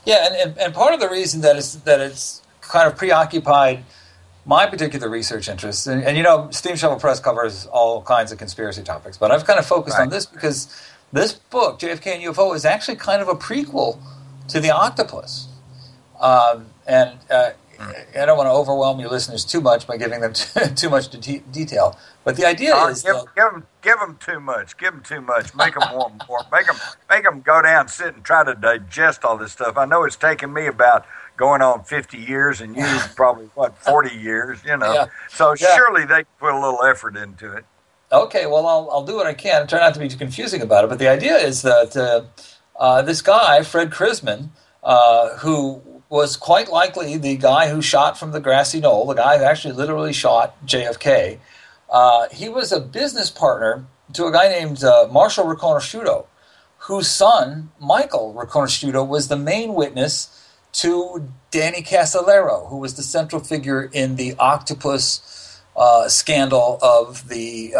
Yeah, and part of the reason that it's kind of preoccupied my particular research interests, and you know, Steam Shovel Press covers all kinds of conspiracy topics, but I've kind of focused on this because this book, JFK and UFO, is actually kind of a prequel to the Octopus. I don't want to overwhelm your listeners too much by giving them too much detail, but the idea is give them too much. Give them too much. Make them want more. Make them go down, sit, and try to digest all this stuff. I know it's taken me about going on 50 years, and you probably 40 years. You know, so surely they put a little effort into it. Okay, well, I'll do what I can and try not to be too confusing about it. But the idea is that this guy, Fred Krisman, who was quite likely the guy who shot from the grassy knoll, the guy who actually literally shot JFK, he was a business partner to a guy named Marshall Riconosciuto, whose son, Michael Riconosciuto, was the main witness to Danny Casolaro, who was the central figure in the Octopus scandal of the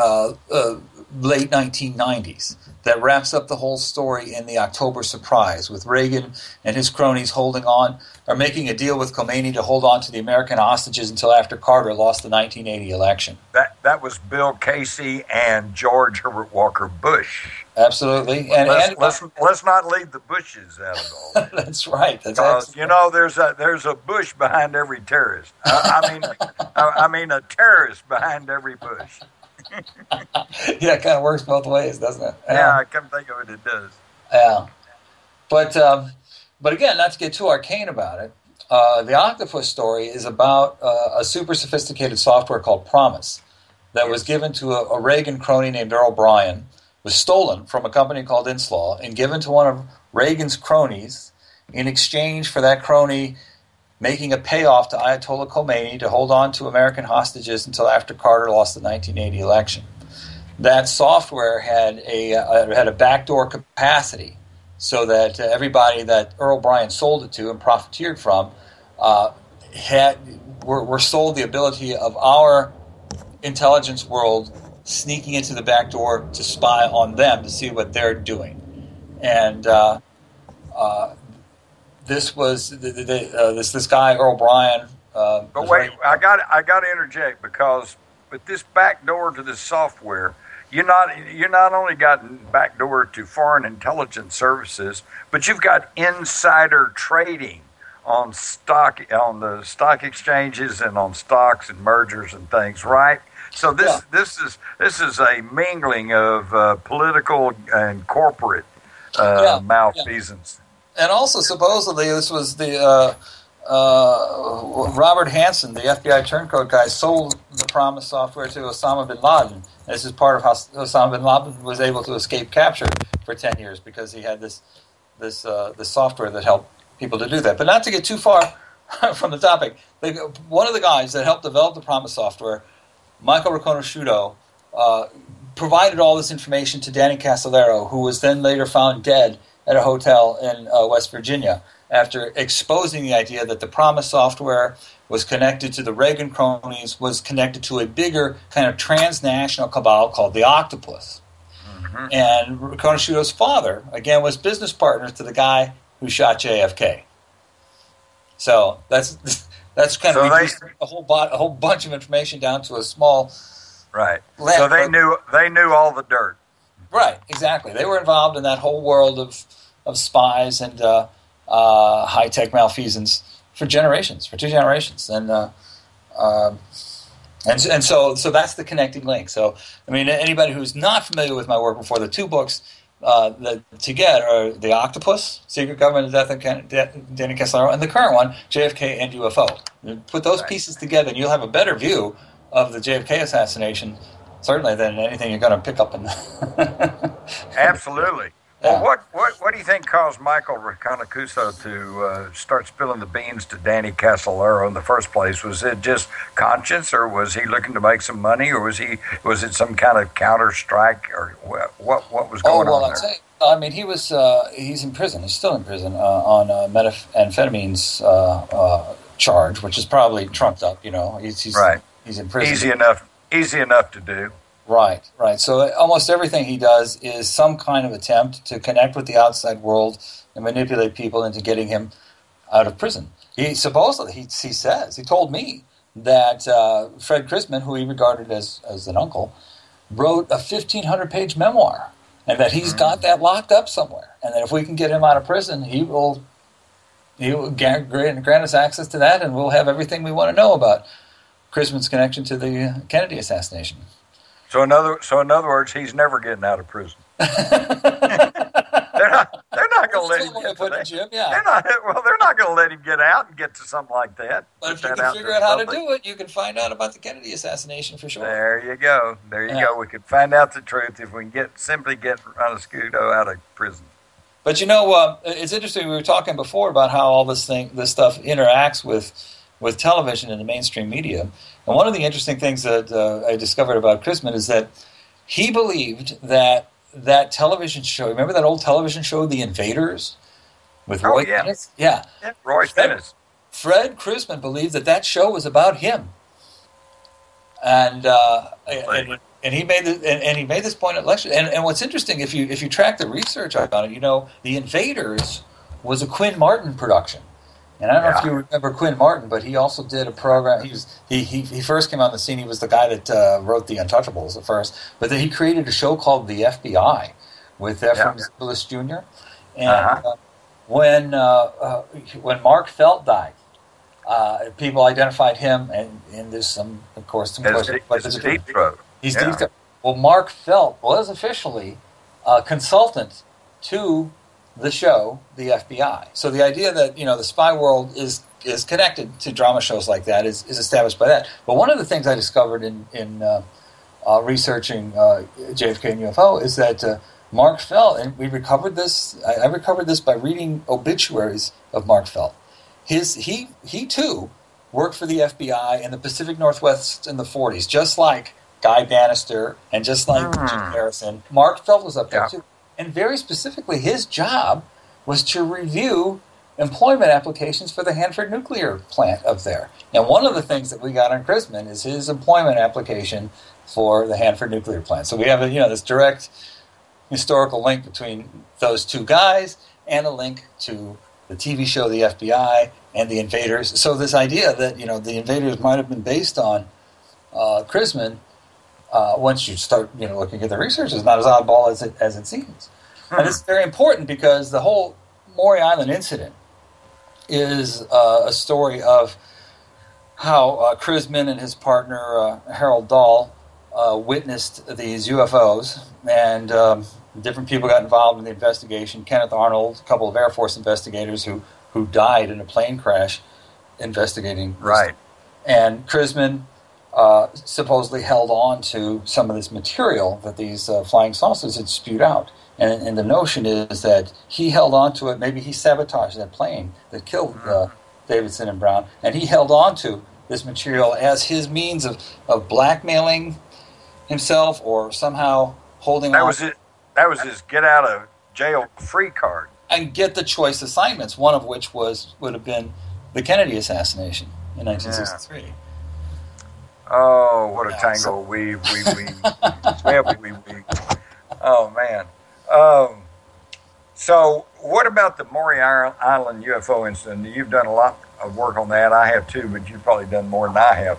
late 1990s. That wraps up the whole story in the October surprise, with Reagan and his cronies holding on, or making a deal with Khomeini to hold on to the American hostages until after Carter lost the 1980 election. That was Bill Casey and George Herbert Walker Bush. Absolutely. And let's not leave the Bushes out of all that. That's right. Because you know there's a Bush behind every terrorist. I mean a terrorist behind every Bush. Yeah, it kind of works both ways, doesn't it? Yeah, I come think of it, it does. Yeah, but again, not to get too arcane about it, the Octopus story is about a super sophisticated software called Promise that was given to a Reagan crony named Earl Bryan, was stolen from a company called Inslaw and given to one of Reagan's cronies in exchange for that crony making a payoff to Ayatollah Khomeini to hold on to American hostages until after Carter lost the 1980 election. That software had a backdoor capacity so that everybody that Earl Bryan sold it to and profiteered from were sold the ability of our intelligence world sneaking into the back door to spy on them to see what they're doing. And this was this guy Earl Bryan. But wait, I got to interject, because with this backdoor to this software, you're not only got backdoor to foreign intelligence services, but you've got insider trading on the stock exchanges and on stocks and mergers and things, right? So this is a mingling of political and corporate malfeasance. And also, supposedly, this was the Robert Hansen, the FBI turncoat guy, sold the Promise software to Osama bin Laden. This is part of how Osama bin Laden was able to escape capture for 10 years, because he had this software that helped people to do that. But not to get too far from the topic, one of the guys that helped develop the Promise software, Michael Riconosciuto, provided all this information to Danny Casolaro, who was then later found dead at a hotel in West Virginia after exposing the idea that the Promise software was connected to the Reagan cronies, was connected to a bigger kind of transnational cabal called the Octopus. Mm-hmm. And Riconosciuto's father, again, was business partner to the guy who shot JFK. So that's kind of a whole bunch of information down to a small So they knew all the dirt. Right, exactly. They were involved in that whole world of spies and high-tech malfeasance for two generations, and so that's the connecting link. So, I mean, anybody who's not familiar with my work before, the two books to get are The Octopus, Secret Government of Death and Danny Casolaro, and the current one, JFK and UFO. You put those pieces together, and you'll have a better view of the JFK assassination, certainly, than anything you're going to pick up in. Absolutely. Yeah. Well, what do you think caused Michael Riconosciuto to start spilling the beans to Danny Casolaro in the first place? Was it just conscience, or was he looking to make some money, or was it some kind of counter strike, or what was going on there? I mean, he's in prison. He's still in prison on methamphetamines charge, which is probably trumped up. You know, he's right. He's in prison. Easy enough to do. Right. So almost everything he does is some kind of attempt to connect with the outside world and manipulate people into getting him out of prison. He supposedly, he says, he told me that Fred Chrisman, who he regarded as an uncle, wrote a 1,500-page memoir, and that he's got that locked up somewhere, and that if we can get him out of prison, he will grant us access to that, and we'll have everything we want to know about Chrisman's connection to the Kennedy assassination. So in other words, he's never getting out of prison. They're not going to let him get to that. Jim, yeah. They're not going to let him get out and get to something like that. But if you can figure out how to do it, you can find out about the Kennedy assassination for sure. There you go. Go. We could find out the truth if we can simply get Riconosciuto out of prison. But it's interesting. We were talking before about how all this stuff interacts with television and the mainstream media. And one of the interesting things that I discovered about Chrisman is that he believed that television show, remember that old television show, The Invaders, with Roy Finnis? Yeah. Roy Finnis. Fred Chrisman believed that show was about him. And he made this point at lecture. And what's interesting, if you track the research on it, The Invaders was a Quinn Martin production. And I don't know if you remember Quinn Martin, but he also did a program. He first came on the scene. He was the guy that wrote The Untouchables at first, but then he created a show called The FBI with Ephraim Zimbalist Jr. And when Mark Felt died, people identified him, and there's some questions. He's Deep Throat. He's Deep Throat. Well, Mark Felt was officially a consultant to the show, The FBI. So the idea that the spy world is connected to drama shows like that is established by that. But one of the things I discovered in researching JFK and UFO is that Mark Felt, and we recovered this. I recovered this by reading obituaries of Mark Felt. He too worked for the FBI in the Pacific Northwest in the 40s, just like Guy Bannister and just like Jim Harrison. Mark Felt was up there too. And very specifically, his job was to review employment applications for the Hanford nuclear plant up there. And one of the things that we got on Chrisman is his employment application for the Hanford nuclear plant. So we have this direct historical link between those two guys and a link to the TV show The FBI and The Invaders. So this idea that The Invaders might have been based on Chrisman, once you start looking at the research, is not as oddball as it seems. And it's very important because the whole Maury Island incident is a story of how Chrisman and his partner Harold Dahl witnessed these UFOs, and different people got involved in the investigation. Kenneth Arnold, a couple of Air Force investigators who died in a plane crash investigating. Right. And Chrisman supposedly held on to some of this material that these flying saucers had spewed out. And the notion is that he held on to it. Maybe he sabotaged that plane that killed Davidson and Brown, and he held on to this material as his means of blackmailing himself or somehow holding on. That was his get out of jail free card. And get the choice assignments, one of which would have been the Kennedy assassination in 1963. Yeah. Oh, what a tangle weave. Oh, man. So what about the Maury Island UFO incident? You've done a lot of work on that. I have too, but you've probably done more than I have.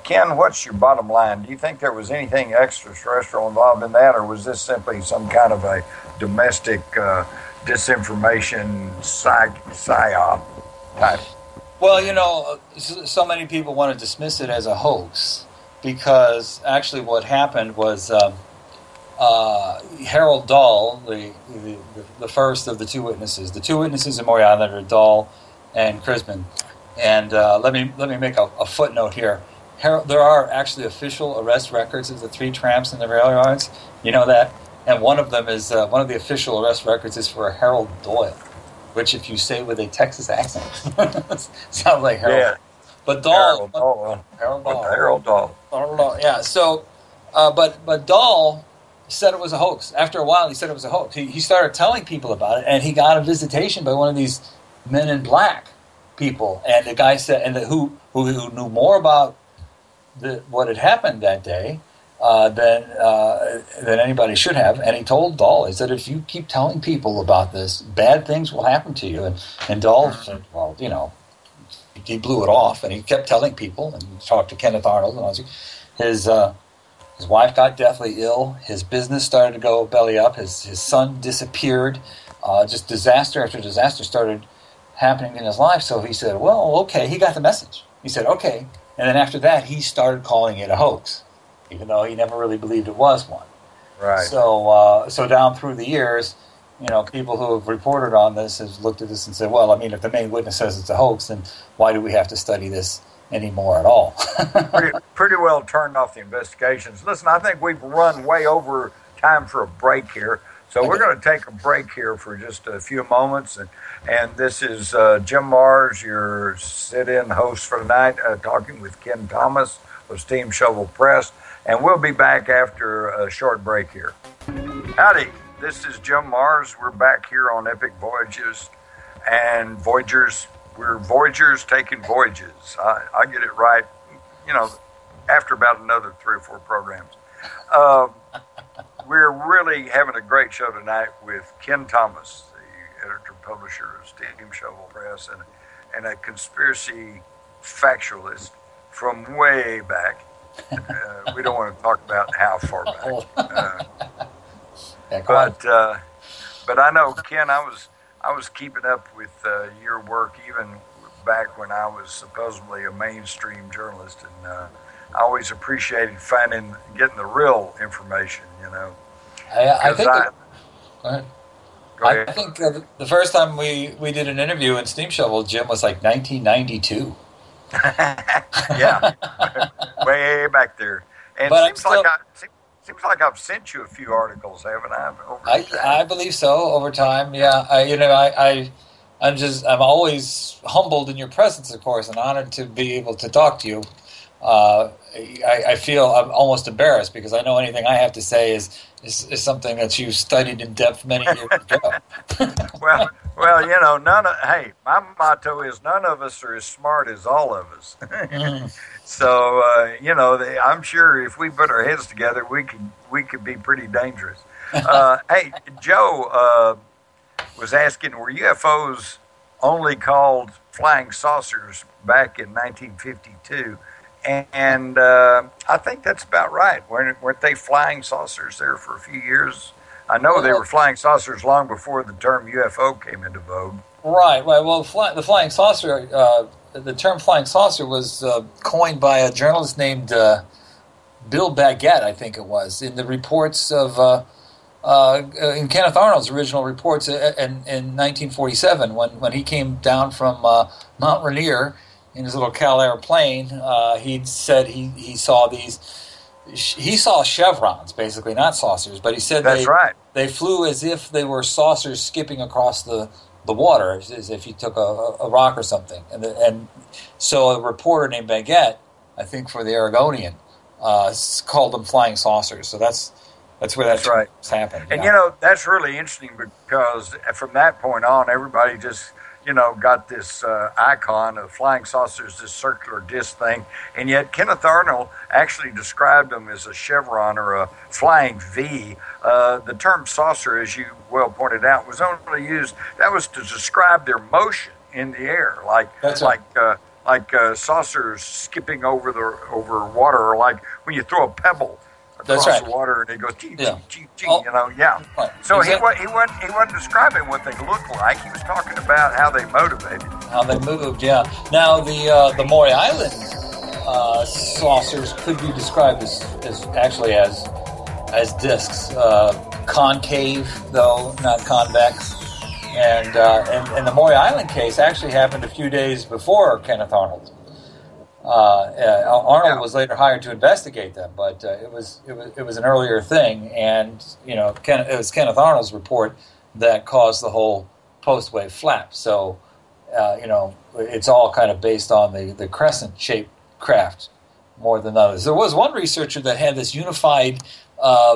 Ken, what's your bottom line? Do you think there was anything extraterrestrial involved in that, or was this simply some kind of a domestic disinformation psyop type? Well, so many people want to dismiss it as a hoax because actually what happened was Harold Dahl, the first of the two witnesses in Maury Island are Dahl and Chrisman. And let me make a footnote here. There are actually official arrest records of the three tramps in the rail yards. You know that? And one of them is one of the official arrest records is for Harold Doyle, which, if you say with a Texas accent, sounds like Harold. Yeah. But Dahl, Harold Dahl. Yeah. So, but Dahl said it was a hoax. After a while, he said it was a hoax. He started telling people about it, and he got a visitation by one of these men in black people. And the guy said, who knew more about what had happened that day. than anybody should have. And he told Dahl, he said, if you keep telling people about this, bad things will happen to you. And Dahl said, well, he blew it off, and he kept telling people, and he talked to Kenneth Arnold. And his wife got deathly ill. His business started to go belly up. His son disappeared. Just disaster after disaster started happening in his life. So he said, well, okay, he got the message. He said, okay. And then after that, he started calling it a hoax, even though he never really believed it was one. Right. So down through the years, people who have reported on this have looked at this and said, well, I mean, if the main witness says it's a hoax, then why do we have to study this anymore at all? pretty well turned off the investigations. Listen, I think we've run way over time for a break here. So we're going to take a break here for just a few moments. And this is Jim Mars, your sit-in host for tonight, talking with Kenn Thomas of Steam Shovel Press. And we'll be back after a short break here. Howdy, this is Jim Mars. We're back here on Epic Voyages and Voyagers. We're Voyagers taking voyages. I get it right, after about another 3 or 4 programs. We're really having a great show tonight with Kenn Thomas, the editor-publisher of Steam Shovel Press and a conspiracy factualist from way back. We don't want to talk about how far back. But I know, Kenn, I was keeping up with your work even back when I was supposedly a mainstream journalist, and I always appreciated getting the real information, I think. Go ahead. I think the first time we did an interview in Steam Shovel, Jim, was like 1992. Yeah, way back there. And it seems like I've sent you a few articles, haven't I? I believe so. Over time, yeah. I'm always humbled in your presence, of course, and honored to be able to talk to you. I feel I'm almost embarrassed because I know anything I have to say is something that you studied in depth many years ago. well, my motto is none of us are as smart as all of us. So, I'm sure if we put our heads together, we could be pretty dangerous. Hey, Joe was asking, were UFOs only called flying saucers back in 1952? And I think that's about right. Weren't they flying saucers there for a few years? I know they were flying saucers long before the term UFO came into vogue. Right. Well, the flying saucer, the term flying saucer was coined by a journalist named Bill Baguette, I think it was, in the reports of in Kenneth Arnold's original reports in 1947 when he came down from Mount Rainier in his little Cal Air plane. He'd said he saw these. He saw chevrons, basically, not saucers, but he said they flew as if they were saucers skipping across the water, as if you took a rock or something. And so a reporter named Baguette, I think for the Oregonian, called them flying saucers. So that's where that's happened. And, that's really interesting because from that point on, everybody just, got this icon of flying saucers, this circular disc thing. And yet Kenneth Arnold actually described them as a chevron or a flying V. The term saucer, as you well pointed out, was only used, that was to describe their motion in the air, like saucers skipping over water, or like when you throw a pebble across the water and it goes gee. Right. So exactly. He wasn't describing what they looked like. He was talking about how they motivated. How they moved, yeah. Now the Maury Island saucers could be described as discs, concave though, not convex. And the Maury Island case actually happened a few days before Kenneth Arnold. Arnold was later hired to investigate them, but it was an earlier thing, and it was Kenneth Arnold's report that caused the whole post-wave flap. So it's all kind of based on the crescent-shaped craft more than others. There was one researcher that had this unified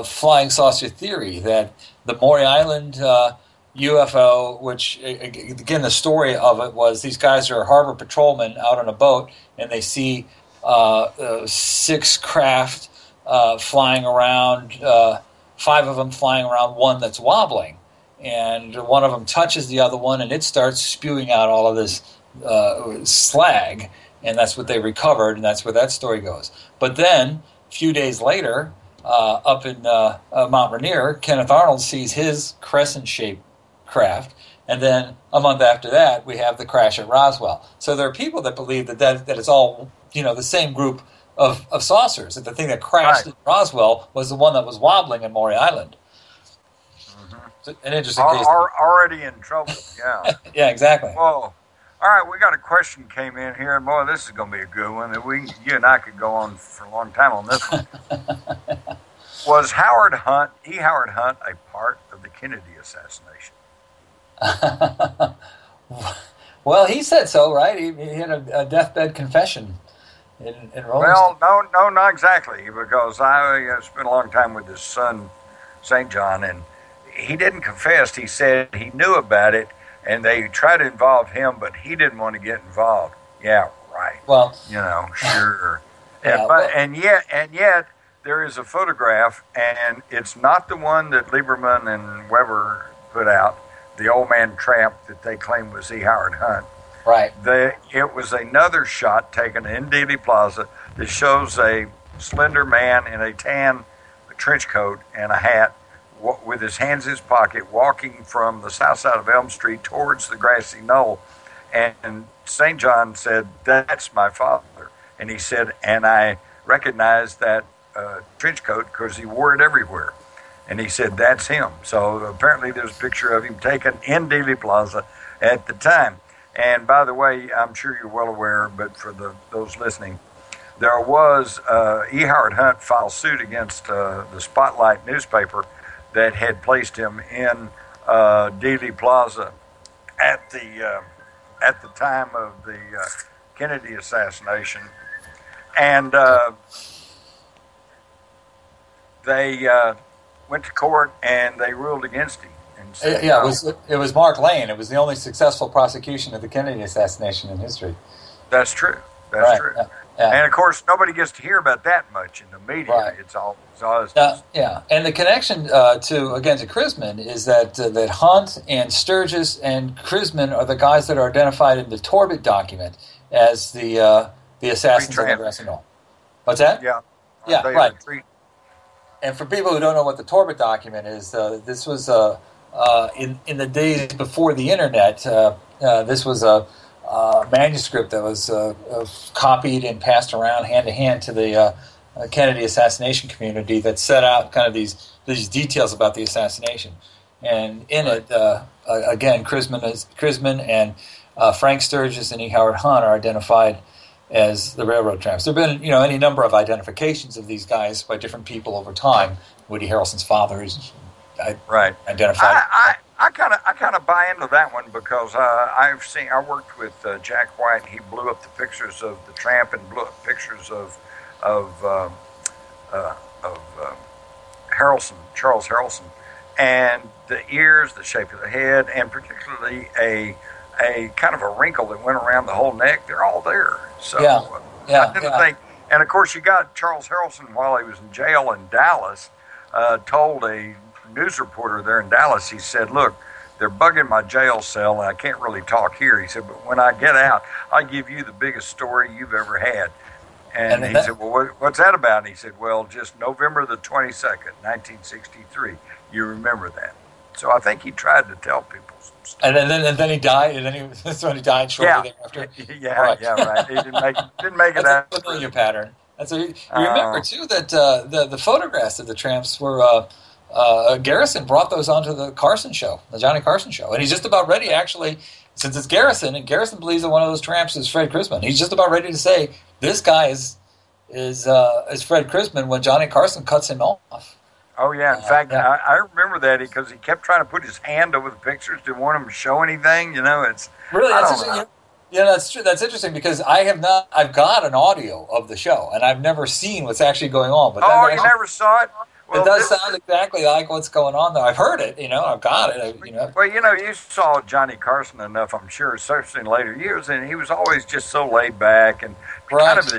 flying saucer theory that the Maury Island UFO, which, again, the story of it was these guys are harbor patrolmen out on a boat, and they see 6 craft flying around, 5 of them flying around one that's wobbling. And one of them touches the other one, and it starts spewing out all of this slag, and that's what they recovered, and that's where that story goes. But then, a few days later, up in Mount Rainier, Kenneth Arnold sees his crescent-shaped craft, and then a month after that, we have the crash at Roswell. So there are people that believe that it's all, the same group of saucers, that the thing that crashed at Roswell was the one that was wobbling in Maury Island. An interesting case. Already in trouble, yeah. Yeah, exactly. Whoa. All right, we got a question came in here, and boy, this is going to be a good one. You and I could go on for a long time on this one. Was Howard Hunt a part of the Kennedy assassination? Well, he said so, right? He had a deathbed confession in Rolling Well, no, not exactly, because I spent a long time with his son, St. John, and he didn't confess. He said he knew about it, and they tried to involve him, but he didn't want to get involved. Yeah, right. Well, sure. Yeah, and yet, there is a photograph, and it's not the one that Lieberman and Weber put out, the old man tramp that they claim was E. Howard Hunt. Right. It was another shot taken in Dealey Plaza that shows a slender man in a tan trench coat and a hat, with his hands in his pocket, walking from the south side of Elm Street towards the grassy knoll. And St. John said, "That's my father." And he said, "And I recognized that trench coat because he wore it everywhere." And he said, "That's him." So apparently there's a picture of him taken in Dealey Plaza at the time. And by the way, I'm sure you're well aware, but for those listening, there was E. Howard Hunt filed suit against the Spotlight newspaper that had placed him in Dealey Plaza at the time of the Kennedy assassination, and they went to court and they ruled against him. And said, it was Mark Lane. It was the only successful prosecution of the Kennedy assassination in history. That's true. That's true. Yeah. And of course, nobody gets to hear about that much in the media. Right. It's always And the connection to Crisman is that Hunt and Sturgis and Crisman are the guys that are identified in the Torbett document as the assassins of the Grassy Knoll. What's that? Yeah. Right. And for people who don't know what the Torbett document is, this was in the days before the internet. This was a manuscript that was copied and passed around hand to hand to the Kennedy assassination community that set out kind of these details about the assassination. And in it, again, Crisman and Frank Sturgis and E. Howard Hunt are identified as the railroad tramps. There have been any number of identifications of these guys by different people over time. Woody Harrelson's father is identified. I kind of buy into that one because I worked with Jack White. He blew up the pictures of the tramp and blew up pictures of Harrelson, Charles Harrelson, and the ears, the shape of the head, and particularly a kind of a wrinkle that went around the whole neck. They're all there. So I didn't think. And of course, you got Charles Harrelson while he was in jail in Dallas. Told a news reporter there in Dallas, he said, "Look, they're bugging my jail cell, and I can't really talk here." He said, "But when I get out, I'll give you the biggest story you've ever had." And he said, "Well, what's that about?" And he said, "Well, just November the 22nd, 1963. You remember that." So I think he tried to tell people some stuff. And then he died, and that's when he died shortly thereafter. Right. He didn't make it out. That's a familiar pattern. You remember, too, that the photographs of the tramps were... Garrison brought those onto the Carson show, the Johnny Carson show. And he's just about ready, actually, since it's Garrison, and Garrison believes that one of those tramps is Fred Crisman. He's just about ready to say, this guy is Fred Crisman when Johnny Carson cuts him off. Oh, yeah. In fact, I remember that because he kept trying to put his hand over the pictures, didn't want him to show anything. It's really, that's true. That's interesting because I've got an audio of the show, and I've never seen what's actually going on. But you never saw it? Well, it does sound exactly like what's going on there. I've heard it, I've got it. Well, you saw Johnny Carson enough, I'm sure, especially in later years, and he was always just so laid back and kind of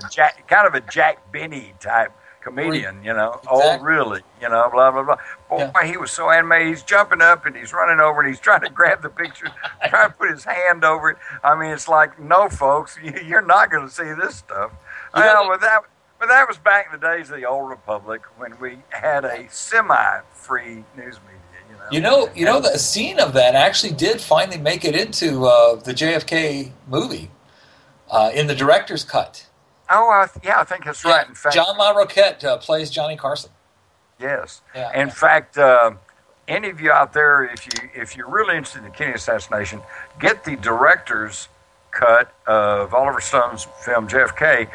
a Jack Benny type comedian, Exactly. oh, really, blah, blah, blah. Boy, Yeah. he was so animated. He's jumping up and he's running over and he's trying to grab the picture, trying to put his hand over it. I mean, it's like, no, folks, you're not going to see this stuff. But that was back in the days of the old republic when we had a semi-free news media. You know, the scene of that actually did finally make it into the JFK movie in the director's cut. Oh, I think that's right. In fact, John LaRoquette plays Johnny Carson. Yes. Yeah. In fact, any of you out there, if you're really interested in the Kennedy assassination, get the director's cut of Oliver Stone's film JFK.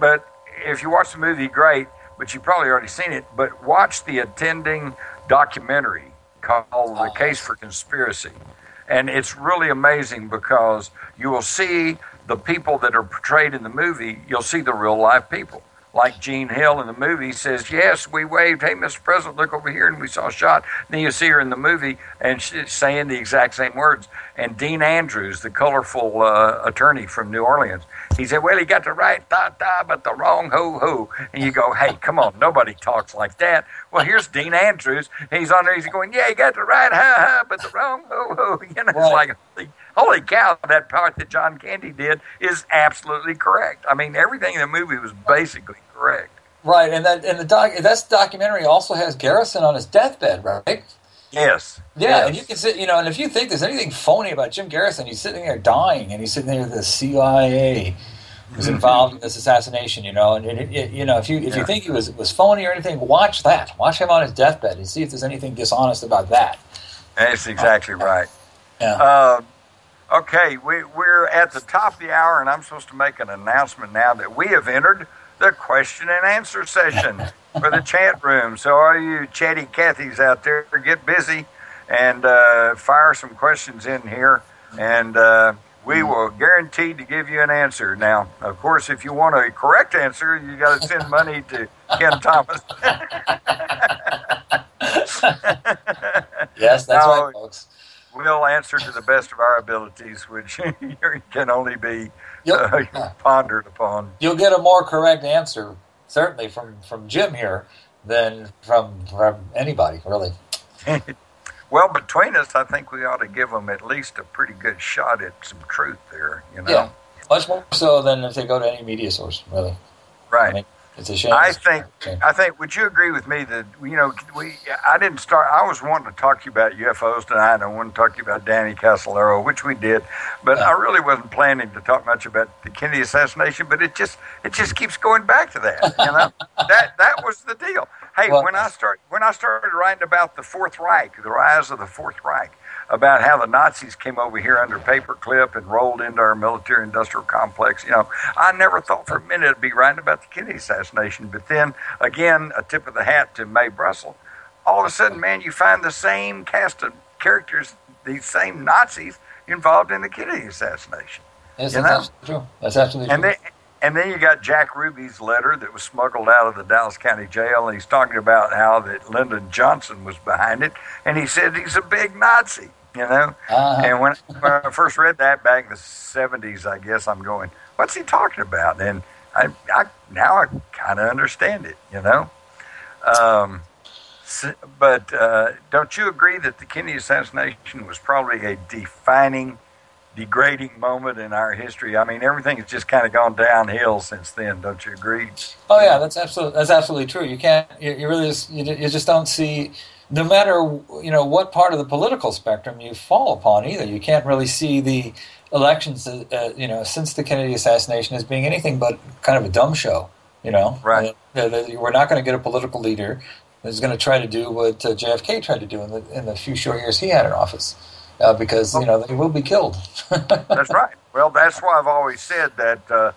But if you watch the movie, great. But you've probably already seen it. But watch the attending documentary called The Case for Conspiracy. And it's really amazing because you will see the people that are portrayed in the movie, you'll see the real life people. Like Jean Hill in the movie says, yes, we waved, hey, Mr. President, look over here, and we saw a shot. Then you see her in the movie, and she's saying the exact same words. And Dean Andrews, the colorful attorney from New Orleans, he said, well, he got the right da-da, but the wrong ho-ho. And you go, hey, come on, nobody talks like that. Well, here's Dean Andrews. He's on there, he's going, yeah, he got the right ha-ha, but the wrong ho-ho. It's like, holy cow, that part that John Candy did is absolutely correct. I mean, everything in the movie was basically correct. Right, and that documentary also has Garrison on his deathbed, right? Yes. Yeah, yes. And you can sit, and if you think there's anything phony about Jim Garrison, he's sitting there dying, and he's sitting there with the CIA was involved in this assassination, and if you think he was phony or anything, watch that. Watch him on his deathbed and see if there's anything dishonest about that. That's exactly right. Yeah. Okay, we're at the top of the hour, and I'm supposed to make an announcement now that we have entered the question and answer session for the chat room. So all you chatty Cathys out there, get busy and fire some questions in here, and we will guarantee to give you an answer. Now, of course, if you want a correct answer, you got to send money to Kenn Thomas. Yes, that's right, folks. We'll answer to the best of our abilities, which can only be pondered upon. You'll get a more correct answer, certainly, from Jim here than from anybody, really. Well, between us, I think we ought to give them at least a pretty good shot at some truth there, Yeah, much more so than if they go to any media source, really. Right. I mean, it's a shame. I think. Would you agree with me that I didn't start. I was wanting to talk to you about UFOs tonight. I wanted to talk to you about Danny Casolaro, which we did, but I really wasn't planning to talk much about the Kennedy assassination. But it just keeps going back to that. That was the deal. Hey, when I started writing about the Fourth Reich, the rise of the Fourth Reich, about how the Nazis came over here under paperclip and rolled into our military-industrial complex. I never thought for a minute it'd be writing about the Kennedy assassination. But then, again, a tip of the hat to Mae Brussel. All of a sudden, man, you find the same cast of characters, these same Nazis involved in the Kennedy assassination. Yes, that's absolutely true. That's absolutely true. And then you got Jack Ruby's letter that was smuggled out of the Dallas County Jail, and he's talking about how that Lyndon Johnson was behind it, and he said he's a big Nazi. And when I first read that back in the 70s, I guess I'm going, what's he talking about? And I now I kind of understand it, But don't you agree that the Kennedy assassination was probably a degrading moment in our history? I mean, everything has just kind of gone downhill since then. Don't you agree? Oh yeah, that's absolutely true. You can't. You really you just don't see. No matter what part of the political spectrum you fall upon, either you can't really see the elections, since the Kennedy assassination as being anything but kind of a dumb show. Right? We're not going to get a political leader who's going to try to do what JFK tried to do in the few short years he had in office, because they will be killed. That's right. Well, that's why I've always said that the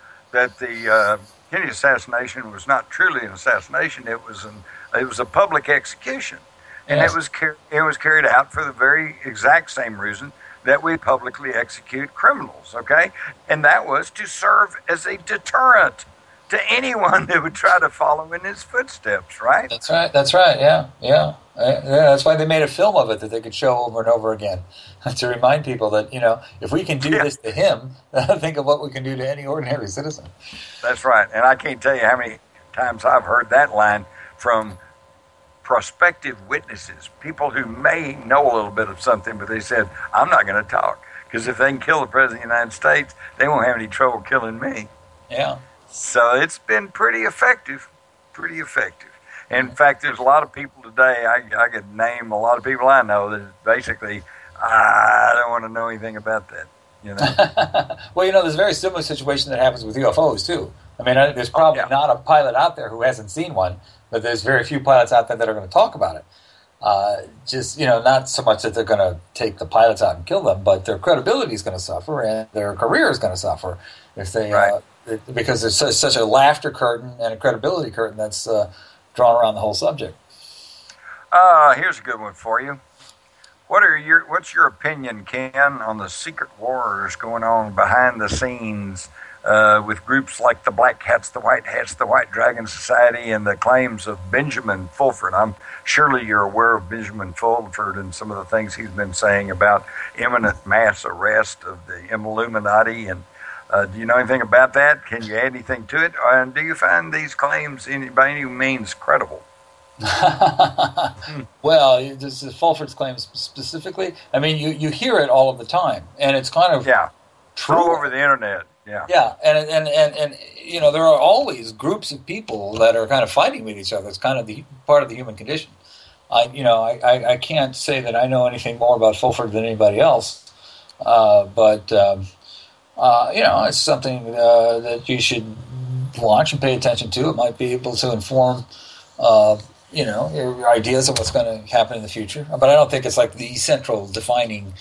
Kennedy assassination was not truly an assassination; it was a public execution. And yes. it was carried out for the very exact same reason that we publicly execute criminals, okay? And that was to serve as a deterrent to anyone that would try to follow in his footsteps, right? That's right, yeah. That's why they made a film of it that they could show over and over again to remind people that, if we can do this to him, think of what we can do to any ordinary citizen. That's right. And I can't tell you how many times I've heard that line from prospective witnesses, people who may know a little bit of something, but they said, I'm not going to talk, because if they can kill the President of the United States, they won't have any trouble killing me. Yeah. So it's been pretty effective, pretty effective. In fact, there's a lot of people today, I could name a lot of people I know that basically, I don't want to know anything about that. Well, there's a very similar situation that happens with UFOs, too. I mean, there's probably not a pilot out there who hasn't seen one, but there's very few pilots out there that are going to talk about it. Not so much that they're going to take the pilots out and kill them, but their credibility is going to suffer and their career is going to suffer if they, because there's such a laughter curtain and a credibility curtain that's drawn around the whole subject. Here's a good one for you. What's your opinion, Ken, on the secret wars going on behind the scenes with groups like the Black Hats, the White Hats, the White Dragon Society, and the claims of Benjamin Fulford? I'm surely you're aware of Benjamin Fulford and some of the things he's been saying about imminent mass arrest of the Illuminati. And do you know anything about that? Can you add anything to it? And do you find these claims by any means credible? Well, this is Fulford's claims specifically. I mean, you hear it all of the time, and it's kind of true. All over the internet. Yeah, and there are always groups of people that are kind of fighting with each other. It's kind of part of the human condition. I can't say that I know anything more about Fulford than anybody else, but it's something that you should watch and pay attention to. It might be able to inform your ideas of what's going to happen in the future. But I don't think it's like the central defining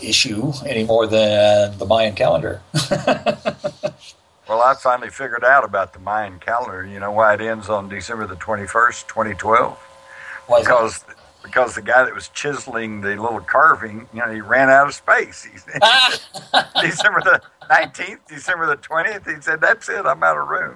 issue any more than the Mayan calendar. Well, I finally figured out about the Mayan calendar. You know why it ends on December the 21st, 2012? Because the guy that was chiseling the little carving, he ran out of space. December the 19th, December the 20th, he said, that's it, I'm out of room.